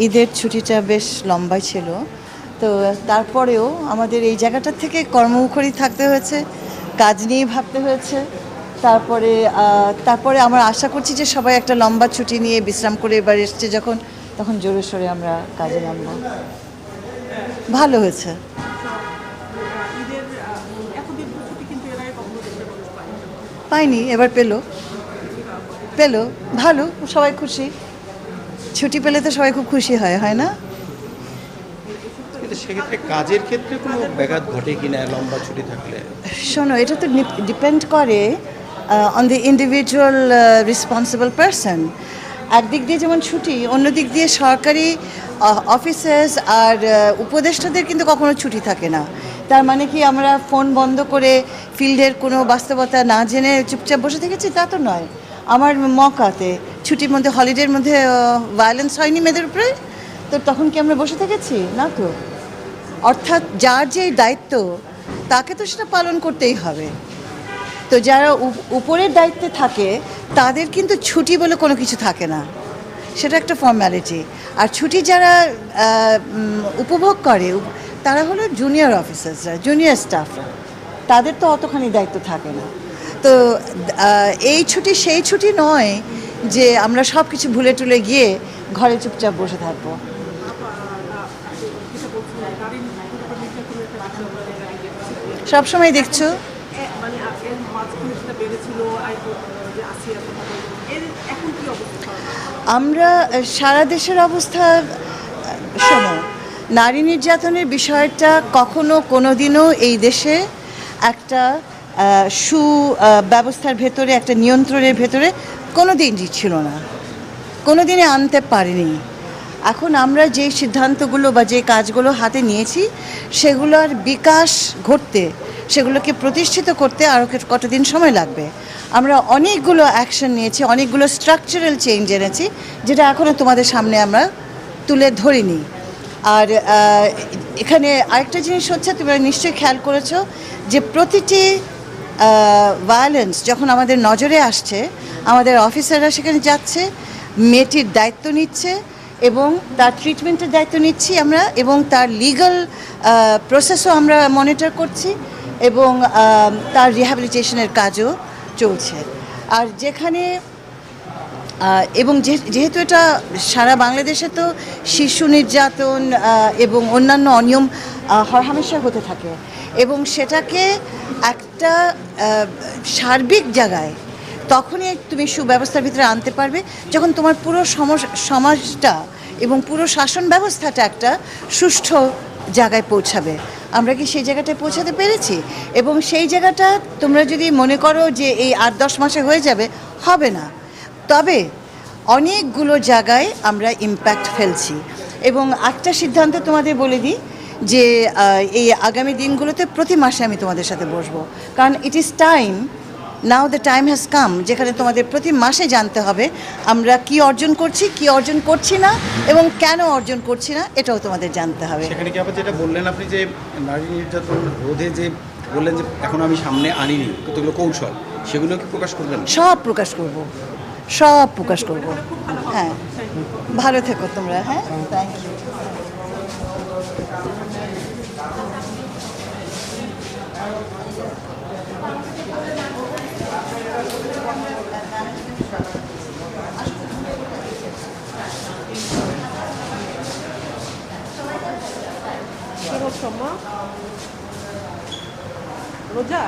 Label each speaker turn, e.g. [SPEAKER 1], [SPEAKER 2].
[SPEAKER 1] ঈদের ছুটিটা বেশ লম্বাই ছিল, তো তারপরেও আমাদের এই জায়গাটা থেকে কর্মমুখরই থাকতে হয়েছে, কাজ নিয়েই ভাবতে হয়েছে। তারপরে আমরা আশা করছি যে সবাই একটা লম্বা ছুটি নিয়ে বিশ্রাম করে এবার এসছে যখন, তখন জোরে সোরে আমরা কাজে নামব। ভালো হয়েছে। পাইনি, এবার পেলো ভালো, সবাই খুশি। ছুটি পেলে তো সবাই খুব খুশি হয়, হয় না?
[SPEAKER 2] কিন্তু সেক্ষেত্রে কাজের ক্ষেত্রে কোনো ব্যাঘাত ঘটে কিনা লম্বা ছুটি থাকলে?
[SPEAKER 1] শোনো, এটা তো ডিপেন্ড করে on the individual responsible person. একদিক দিয়ে যেমন ছুটি, অন্য দিক দিয়ে সরকারি অফিসার্স আর উপদেষ্টাদের কিন্তু কখনো ছুটি থাকে না। তার মানে কি আমরা ফোন বন্ধ করে ফিল্ডের কোনো বাস্তবতা না জেনে চুপচাপ বসে থেকেছি? তা তো নয়। আমার মকাতে ছুটির মধ্যে, হলিডের মধ্যে ভায়োলেন্স হয়নি মেয়েদের উপরে, তো তখন কি আমরা বসে থেকেছি? না তো। অর্থাৎ যার যে দায়িত্ব তাকে তো সেটা পালন করতেই হবে। তো যারা উপরের দায়িত্বে থাকে তাদের কিন্তু ছুটি বলে কোনো কিছু থাকে না, সেটা একটা ফর্ম্যালিটি। আর ছুটি যারা উপভোগ করে তারা হলো জুনিয়র অফিসার্সরা, জুনিয়র স্টাফরা, তাদের তো অতখানি দায়িত্ব থাকে না। তো এই ছুটি সেই ছুটি নয় যে আমরা সব কিছু ভুলে টুলে গিয়ে ঘরে চুপচাপ বসে থাকবো। সবসময় দেখছো আমরা সারা দেশের অবস্থা। শোনো, নারী নির্যাতনের বিষয়টা কখনো কোনো দিনও এই দেশে একটা সুব্যবস্থার ভেতরে, একটা নিয়ন্ত্রণের ভেতরে কোনো দিনই ছিল না, কোনো দিনে আনতে পারিনি। এখন আমরা যে সিদ্ধান্তগুলো বা যে কাজগুলো হাতে নিয়েছি সেগুলোর বিকাশ ঘটতে, সেগুলোকে প্রতিষ্ঠিত করতে আরও কতদিন সময় লাগবে। আমরা অনেকগুলো অ্যাকশন নিয়েছি, অনেকগুলো স্ট্রাকচারাল চেঞ্জ এনেছি, যেটা এখনও তোমাদের সামনে আমরা তুলে ধরিনি। আর এখানে আরেকটা জিনিস হচ্ছে, তোমরা নিশ্চয়ই খেয়াল করেছো যে প্রতিটি ভায়োলেন্স যখন আমাদের নজরে আসছে, আমাদের অফিসাররা সেখানে যাচ্ছে, মেয়েটির দায়িত্ব নিচ্ছে এবং তার ট্রিটমেন্টের দায়িত্ব নিচ্ছি আমরা, এবং তার লিগ্যাল প্রসেসও আমরা মনিটর করছি, এবং তার রিহ্যাবিলিটেশনের কাজও চলছে। আর যেখানে এবং যেহেতু এটা সারা বাংলাদেশে তো শিশু নির্যাতন এবং অন্যান্য অনিয়ম হরহামেশা হতে থাকে, এবং সেটাকে একটা সার্বিক জায়গায় তখনই তুমি সুব্যবস্থার ভিতরে আনতে পারবে যখন তোমার পুরো সমাজটা এবং পুরো শাসন ব্যবস্থাটা একটা সুষ্ঠু জায়গায় পৌঁছাবে। আমরা কি সেই জায়গাটায় পৌঁছাতে পেরেছি? এবং সেই জায়গাটা তোমরা যদি মনে করো যে এই 8-10 মাসে হয়ে যাবে, হবে না। তবে অনেকগুলো জায়গায় আমরা ইম্প্যাক্ট ফেলছি। এবং একটা সিদ্ধান্ত তোমাদের বলে দিই যে এই আগামী দিনগুলোতে প্রতি মাসে আমি তোমাদের সাথে বসবো, কারণ it is time, now the time has come, যেখানে তোমাদের প্রতি মাসে জানতে হবে আমরা কি অর্জন করছি, কি অর্জন করছি না, এবং কেন অর্জন করছি না, এটাও তোমাদের জানতে হবে।
[SPEAKER 2] সেখানে কি আবার যেটা বললেন আপনি যে নারী নির্যাতন রোধে যে বললেন যে এখন আমি সামনে আনিনি, কতগুলো কৌশল, সেগুলো কি প্রকাশ করবেন?
[SPEAKER 1] সব প্রকাশ করব, সব প্রকাশ করব। হ্যাঁ, ভালো থেকো তোমরা। হ্যাঁ, থ্যাংক ইউ।
[SPEAKER 3] Roja,